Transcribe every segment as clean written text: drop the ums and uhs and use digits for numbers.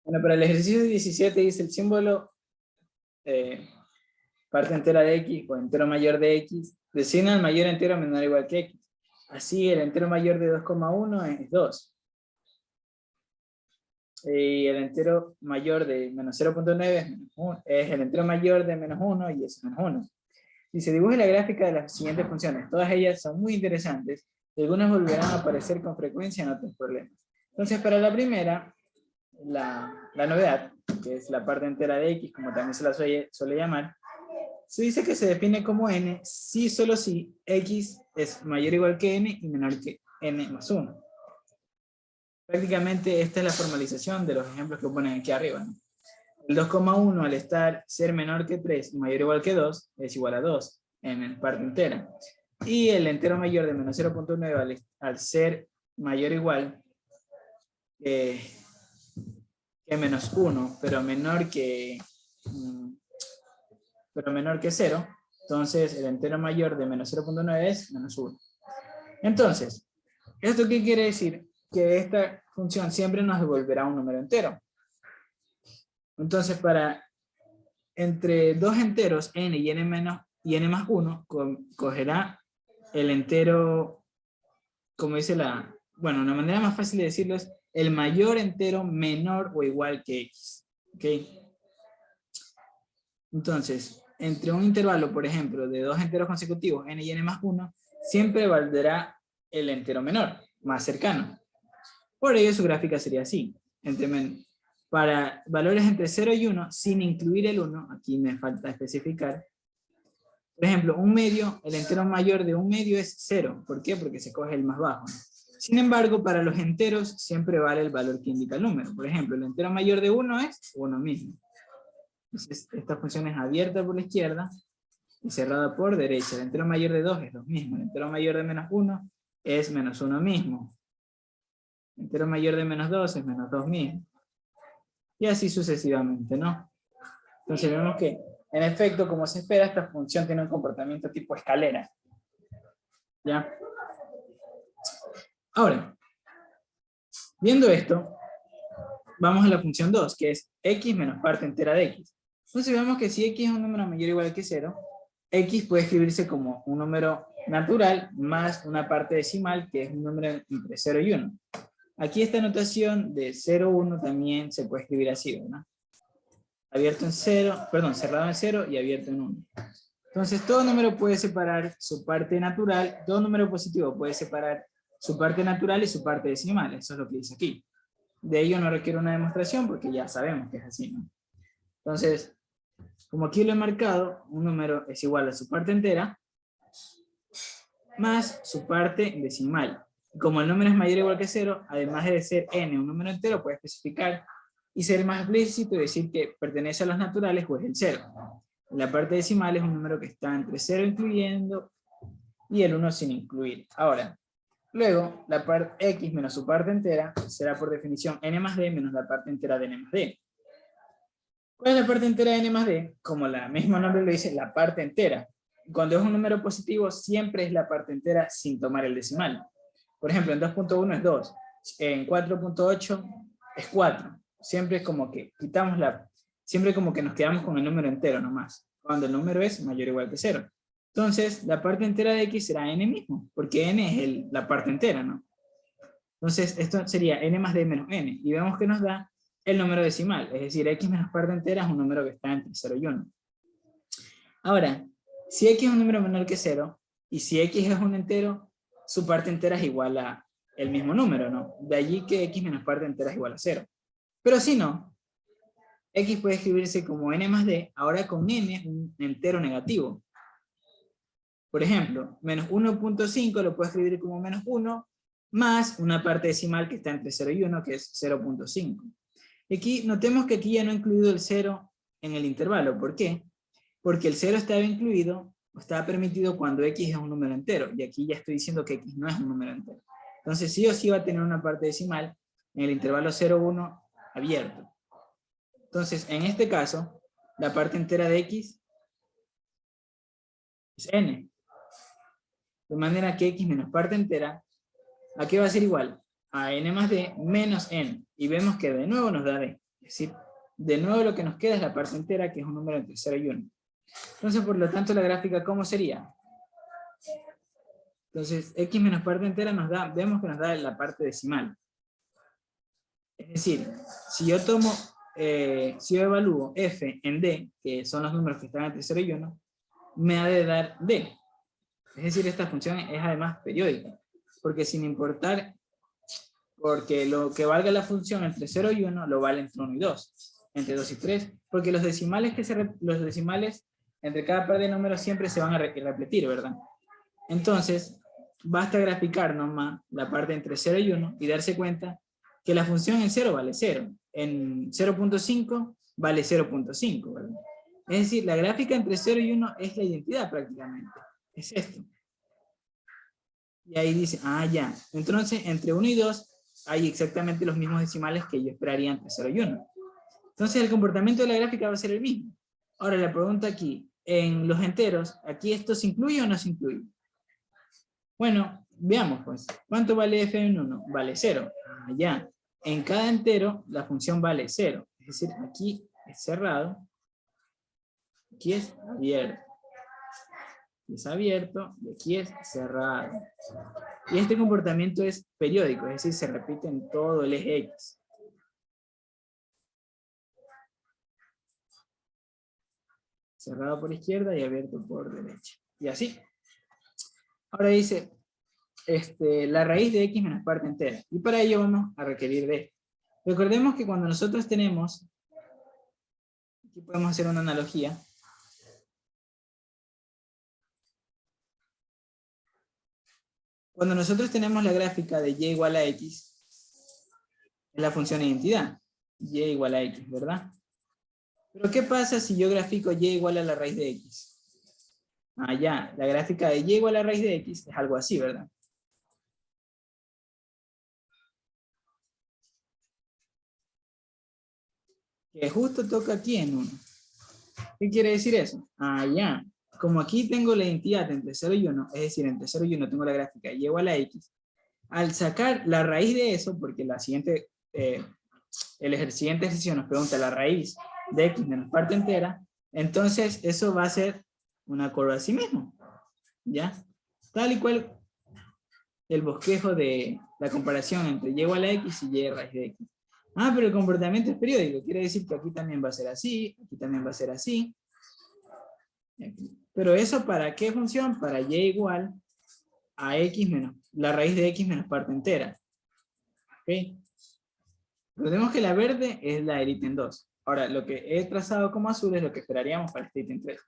Bueno, para el ejercicio 17 dice el símbolo parte entera de x o entero mayor de x, designa el mayor entero menor o igual que x. Así el entero mayor de 2,1 es 2. Y el entero mayor de menos 0,9 es el entero mayor de menos 1 y es menos 1. Y se dibuja la gráfica de las siguientes funciones. Todas ellas son muy interesantes y algunas volverán a aparecer con frecuencia en otros problemas. Entonces, para la primera, la novedad, que es la parte entera de x, como también se la suele llamar, se dice que se define como n si solo si x es mayor o igual que n y menor que n más 1. Prácticamente esta es la formalización de los ejemplos que ponen aquí arriba, ¿no? El 2,1 al ser menor que 3 y mayor o igual que 2 es igual a 2 en parte entera. Y el entero mayor de menos 0,9 al ser mayor o igual que menos 1, pero menor que 0, entonces el entero mayor de menos 0,9 es menos 1. Entonces, ¿esto qué quiere decir? Que esta función siempre nos devolverá un número entero. Entonces, entre dos enteros, n y n más 1, cogerá el entero, como dice bueno, una manera más fácil de decirlo es el mayor entero menor o igual que x. ¿Ok? Entonces, entre un intervalo, por ejemplo, de dos enteros consecutivos, n y n más 1, siempre valdrá el entero menor, más cercano. Por ello, su gráfica sería así. Para valores entre 0 y 1, sin incluir el 1, aquí me falta especificar. Por ejemplo, un medio, el entero mayor de un medio es 0. ¿Por qué? Porque se coge el más bajo. Sin embargo, para los enteros siempre vale el valor que indica el número. Por ejemplo, el entero mayor de 1 es 1 mismo. Entonces, esta función es abierta por la izquierda y cerrada por derecha. El entero mayor de 2 es 2 mismo. El entero mayor de menos 1 es menos 1 mismo. El entero mayor de menos 2 es menos 2 mismo. Y así sucesivamente, ¿no? Entonces vemos que, en efecto, como se espera, esta función tiene un comportamiento tipo escalera. ¿Ya? Ahora, viendo esto, vamos a la función 2, que es x menos parte entera de x. Entonces vemos que si x es un número mayor o igual que 0, x puede escribirse como un número natural más una parte decimal, que es un número entre 0 y 1. Aquí esta notación de 0, 1 también se puede escribir así, ¿verdad? Abierto en 0, perdón, cerrado en 0 y abierto en 1. Entonces todo número puede separar su parte natural, todo número positivo puede separar su parte natural y su parte decimal, eso es lo que dice aquí. De ello no requiere una demostración porque ya sabemos que es así, ¿no? Entonces, como aquí lo he marcado, un número es igual a su parte entera más su parte decimal. Como el número es mayor o igual que 0, además de ser n un número entero, puede especificar y ser más explícito y decir que pertenece a los naturales o es el 0. La parte decimal es un número que está entre 0 incluyendo y el 1 sin incluir. Ahora, luego, la parte x menos su parte entera será por definición n más d menos la parte entera de n más d. ¿Cuál es la parte entera de n más d? Como la misma nombre lo dice, la parte entera. Cuando es un número positivo, siempre es la parte entera sin tomar el decimal. Por ejemplo, en 2.1 es 2, en 4.8 es 4. Siempre es como que quitamos siempre como que nos quedamos con el número entero nomás, cuando el número es mayor o igual que 0. Entonces, la parte entera de x será n mismo, porque n es la parte entera, ¿no? Entonces, esto sería n más d menos n, y vemos que nos da el número decimal, es decir, x menos parte entera es un número que está entre 0 y 1. Ahora, si x es un número menor que 0, y si x es un entero, su parte entera es igual a el mismo número, ¿no? De allí que x menos parte entera es igual a 0. Pero si no, x puede escribirse como n más d, ahora con n un entero negativo. Por ejemplo, menos 1.5 lo puedo escribir como menos 1, más una parte decimal que está entre 0 y 1, que es 0.5. Y aquí, notemos que aquí ya no he incluido el 0 en el intervalo. ¿Por qué? Porque el 0 estaba incluido, o estaba permitido cuando x es un número entero, y aquí ya estoy diciendo que x no es un número entero. Entonces sí o sí va a tener una parte decimal en el intervalo 0, 1 abierto. Entonces, en este caso, la parte entera de x es n. De manera que x menos parte entera, ¿a qué va a ser igual? A n más d menos n. Y vemos que de nuevo nos da d. Es decir, de nuevo lo que nos queda es la parte entera, que es un número entre 0 y 1. Entonces, por lo tanto, la gráfica, ¿cómo sería? Entonces, x menos parte entera nos da, vemos que nos da la parte decimal. Es decir, si yo tomo, si yo evalúo f en d, que son los números que están entre 0 y 1, me ha de dar d. Es decir, esta función es además periódica, porque sin importar, porque lo que valga la función entre 0 y 1, lo vale entre 1 y 2, entre 2 y 3, porque los decimales, entre cada par de números siempre se van a repetir, ¿verdad? Entonces, basta graficar nomás la parte entre 0 y 1 y darse cuenta que la función en 0 vale 0, en 0.5 vale 0.5, ¿verdad? Es decir, la gráfica entre 0 y 1 es la identidad prácticamente, es esto. Y ahí dice, ah, ya, entonces entre 1 y 2 hay exactamente los mismos decimales que yo esperaría entre 0 y 1. Entonces el comportamiento de la gráfica va a ser el mismo. Ahora la pregunta aquí, en los enteros, ¿aquí esto se incluye o no se incluye? Bueno, veamos pues. ¿Cuánto vale f en 1? Vale 0. Ah, ya. En cada entero la función vale 0. Es decir, aquí es cerrado. Aquí es abierto. Aquí es abierto y aquí es cerrado. Y este comportamiento es periódico, es decir, se repite en todo el eje X. Cerrado por izquierda y abierto por derecha. Y así. Ahora dice, la raíz de X menos parte entera. Y para ello vamos a requerir de esto. Recordemos que cuando nosotros tenemos, aquí podemos hacer una analogía. Cuando nosotros tenemos la gráfica de y igual a X, es la función de identidad. Y igual a X, ¿verdad? Pero ¿qué pasa si yo grafico y igual a la raíz de X? Ah, ya, la gráfica de y igual a la raíz de X es algo así, ¿verdad? Que justo toca aquí en 1. ¿Qué quiere decir eso? Ah, ya. Como aquí tengo la identidad entre 0 y 1, es decir, entre 0 y 1 tengo la gráfica y igual a X, al sacar la raíz de eso, porque la siguiente, el siguiente ejercicio nos pregunta la raíz de X menos parte entera, entonces eso va a ser una curva así mismo, ¿ya? Tal y cual el bosquejo de la comparación entre y igual a X y y raíz de X. Ah, pero el comportamiento es periódico, quiere decir que aquí también va a ser así, aquí también va a ser así. Pero eso ¿para qué función? Para y igual a X menos, la raíz de X menos parte entera. ¿Ok? Recordemos que la verde es la del ítem 2. Ahora, lo que he trazado como azul es lo que esperaríamos para este ítem 3.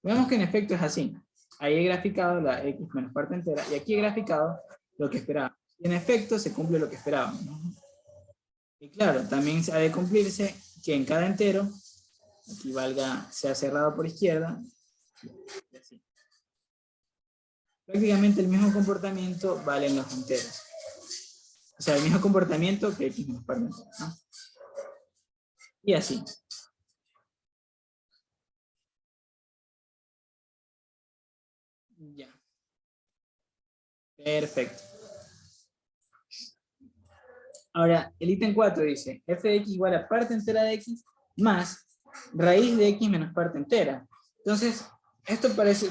Vemos que en efecto es así. Ahí he graficado la X menos parte entera y aquí he graficado lo que esperábamos. Y en efecto se cumple lo que esperábamos, ¿no? Y claro, también ha de cumplirse que en cada entero, aquí valga, sea cerrado por izquierda, y así. Prácticamente el mismo comportamiento vale en los enteros. O sea, el mismo comportamiento que X menos parte entera, ¿no? Y así. Ya. Perfecto. Ahora, el ítem 4 dice, f de x igual a parte entera de x más raíz de x menos parte entera. Entonces, esto parece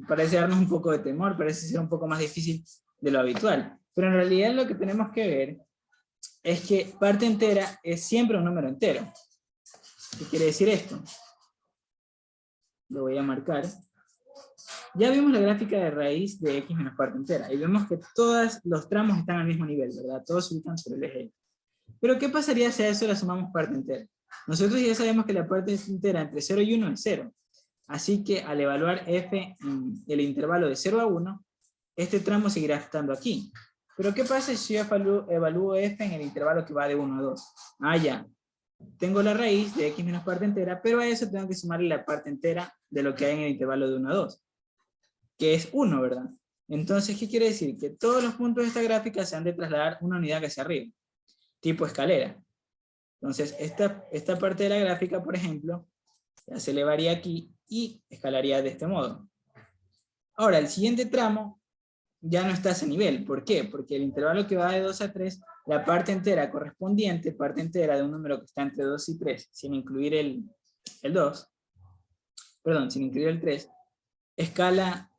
darnos un poco de temor, parece ser un poco más difícil de lo habitual. Pero en realidad lo que tenemos que ver es que parte entera es siempre un número entero. ¿Qué quiere decir esto? Lo voy a marcar. Ya vimos la gráfica de raíz de x menos parte entera, y vemos que todos los tramos están al mismo nivel, ¿verdad? Todos se ubican sobre el eje. Pero ¿qué pasaría si a eso le sumamos parte entera? Nosotros ya sabemos que la parte entera entre 0 y 1 es 0. Así que al evaluar f en el intervalo de 0 a 1, este tramo seguirá estando aquí. Pero ¿qué pasa si yo evalúo f en el intervalo que va de 1 a 2? Ah, ya. Tengo la raíz de x menos parte entera, pero a eso tengo que sumarle la parte entera de lo que hay en el intervalo de 1 a 2. Que es 1, ¿verdad? Entonces, ¿qué quiere decir? Que todos los puntos de esta gráfica se han de trasladar una unidad hacia arriba, tipo escalera. Entonces, esta parte de la gráfica, por ejemplo, ya se elevaría aquí y escalaría de este modo. Ahora, el siguiente tramo ya no está a ese nivel. ¿Por qué? Porque el intervalo que va de 2 a 3 la parte entera correspondiente, parte entera de un número que está entre 2 y 3, sin incluir el 2, perdón, sin incluir el 3, escala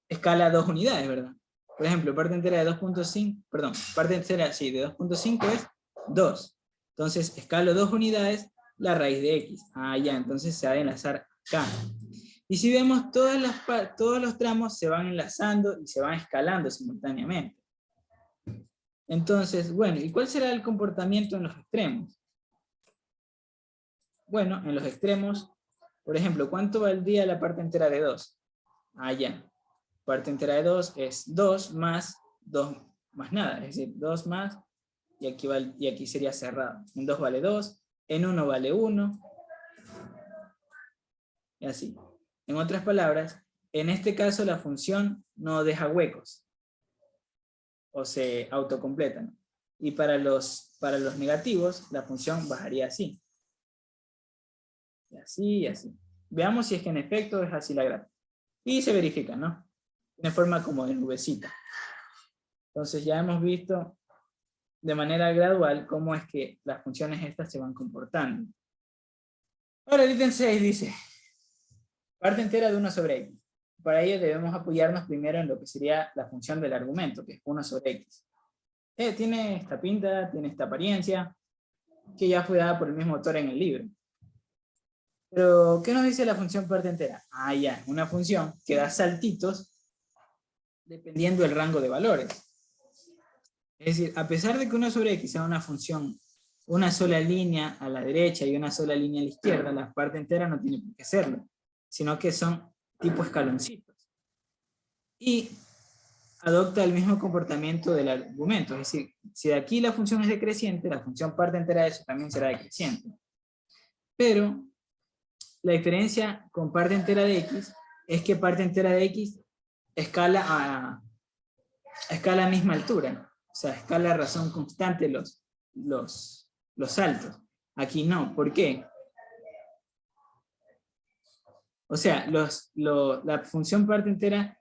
2 unidades, ¿verdad? Por ejemplo, parte entera de 2.5, perdón, parte entera, sí, de 2.5 es 2. Entonces, escalo 2 unidades la raíz de x. Ah, ya, entonces se va a enlazar acá. Y si vemos, todos los tramos se van enlazando y se van escalando simultáneamente. Entonces, bueno, ¿y cuál será el comportamiento en los extremos? Bueno, en los extremos, por ejemplo, ¿cuánto valdría la parte entera de 2? Ah, ya. Parte entera de 2 es 2 más 2 más nada, es decir, 2 más, y aquí sería cerrado. En 2 vale 2, en 1 vale 1, y así. En otras palabras, en este caso la función no deja huecos, o se autocompleta, ¿no? Y para los negativos, la función bajaría así. Y así, y así. Veamos si es que en efecto es así la gráfica. Y se verifica, ¿no? De forma como de nubecita. Entonces ya hemos visto de manera gradual cómo es que las funciones estas se van comportando. Ahora el ítem 6 dice, parte entera de 1 sobre x. Para ello debemos apoyarnos primero en lo que sería la función del argumento, que es 1 sobre x. Tiene esta pinta, tiene esta apariencia, que ya fue dada por el mismo autor en el libro. Pero, ¿qué nos dice la función parte entera? Ah, ya, una función que da saltitos dependiendo del rango de valores. Es decir, a pesar de que 1 sobre x sea una función, una sola línea a la derecha y una sola línea a la izquierda, la parte entera no tiene por qué serlo, sino que son tipo escaloncitos. Y adopta el mismo comportamiento del argumento, es decir, si de aquí la función es decreciente, la función parte entera de eso también será decreciente. Pero la diferencia con parte entera de x es que parte entera de x escala a misma altura, o sea, escala a razón constante los saltos. Aquí no, ¿por qué? O sea, la función parte entera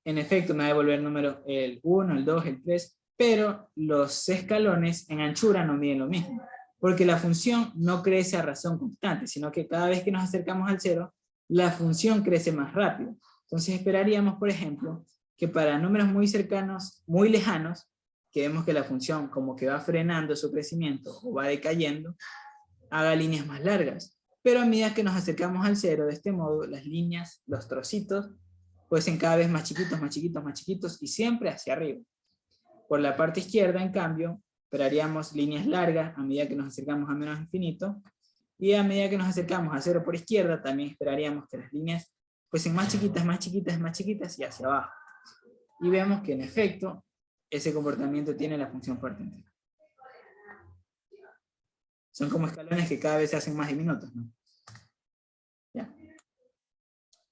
en efecto me va a devolver números el 1, el 2, el 3, pero los escalones en anchura no miden lo mismo, porque la función no crece a razón constante, sino que cada vez que nos acercamos al 0, la función crece más rápido. Entonces esperaríamos, por ejemplo, que para números muy cercanos, muy lejanos, que vemos que la función como que va frenando su crecimiento o va decayendo, haga líneas más largas. Pero a medida que nos acercamos al 0, de este modo, las líneas, los trocitos, fuesen cada vez más chiquitos, más chiquitos, más chiquitos, y siempre hacia arriba. Por la parte izquierda, en cambio, esperaríamos líneas largas a medida que nos acercamos a menos infinito, y a medida que nos acercamos a 0 por izquierda, también esperaríamos que las líneas fuesen más chiquitas, más chiquitas, más chiquitas, y hacia abajo. Y vemos que en efecto, ese comportamiento tiene la función parte entera. Son como escalones que cada vez se hacen más diminutos, ¿no? ¿Ya?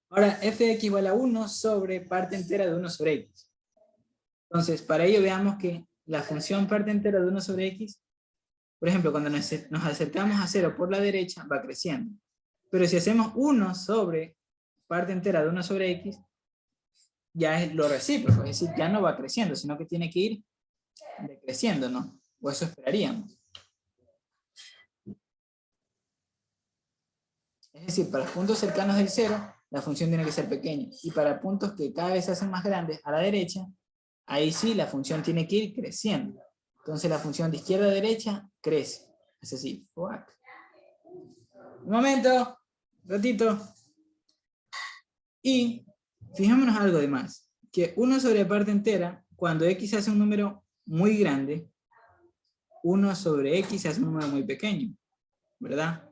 Ahora, f de x igual a 1 sobre parte entera de 1 sobre x. Entonces, para ello veamos que la función parte entera de 1 sobre x, por ejemplo, cuando nos acercamos a 0 por la derecha, va creciendo. Pero si hacemos 1 sobre parte entera de 1 sobre x, ya es lo recíproco, es decir, ya no va creciendo, sino que tiene que ir decreciendo, ¿no? O eso esperaríamos. Es decir, para puntos cercanos del 0, la función tiene que ser pequeña. Y para puntos que cada vez se hacen más grandes a la derecha, ahí sí la función tiene que ir creciendo. Entonces la función de izquierda a derecha crece. Es así. Un momento, ratito. Y fijémonos algo de más. Que 1 sobre parte entera, cuando x hace un número muy grande, 1 sobre x hace un número muy pequeño. ¿Verdad?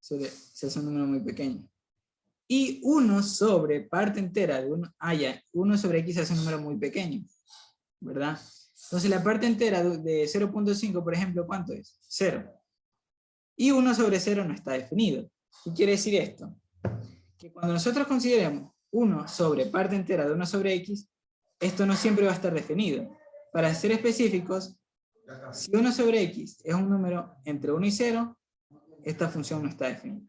Se hace un número muy pequeño. Y 1 sobre parte entera de 1, 1 sobre x hace un número muy pequeño, ¿verdad? Entonces la parte entera de 0.5, por ejemplo, ¿cuánto es? 0. Y 1 sobre 0 no está definido. ¿Qué quiere decir esto? Que cuando nosotros consideremos 1 sobre parte entera de 1 sobre x, esto no siempre va a estar definido. Para ser específicos, si 1 sobre x es un número entre 1 y 0, esta función no está definida.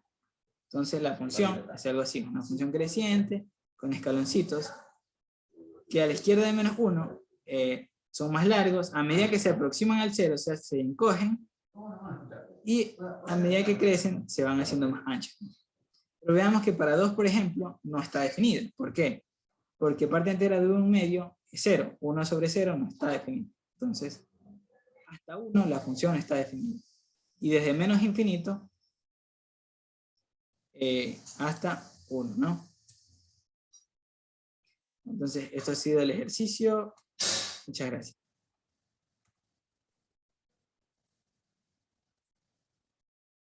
Entonces la función es algo así, una función creciente, con escaloncitos, que a la izquierda de menos 1 son más largos, a medida que se aproximan al 0, o sea, se encogen, y a medida que crecen, se van haciendo más anchos. Pero veamos que para 2, por ejemplo, no está definido. ¿Por qué? Porque parte entera de 1/2 es 0. 1 sobre 0 no está definido. Entonces, hasta 1 la función está definida. Y desde menos infinito hasta 1, ¿no? Entonces, esto ha sido el ejercicio. Muchas gracias.